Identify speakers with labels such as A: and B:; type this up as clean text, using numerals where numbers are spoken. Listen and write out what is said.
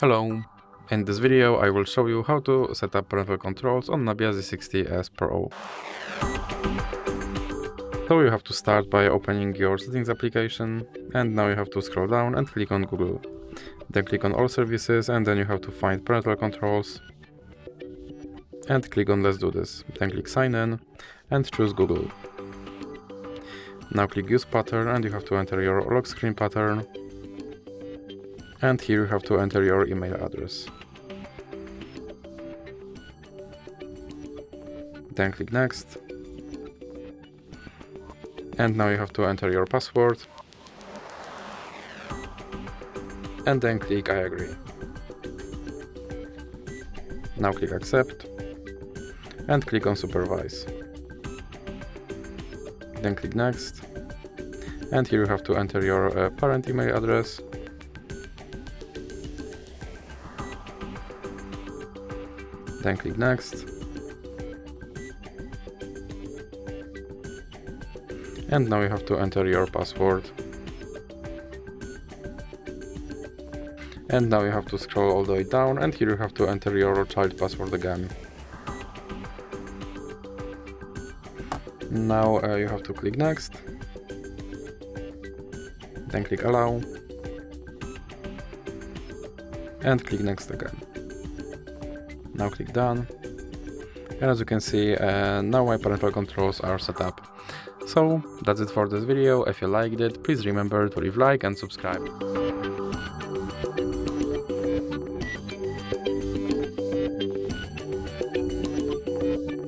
A: Hello! In this video I will show you how to set up parental controls on Nubia Z60S Pro. So you have to start by opening your settings application, and now you have to scroll down and click on Google. Then click on all services, and then you have to find parental controls and click on let's do this. Then click sign in and choose Google. Now click use pattern and you have to enter your lock screen pattern. And here you have to enter your email address. Then click next. And now you have to enter your password. And then click I agree. Now click accept. And click on supervise. Then click next. And here you have to enter your parent email address. Then click next. And now you have to enter your password. And now you have to scroll all the way down, and here you have to enter your child password again. Now you have to click next. Then click allow. And click next again. Now click done. And as you can see, now my parental controls are set up. So that's it for this video. If you liked it, please remember to leave a like and subscribe.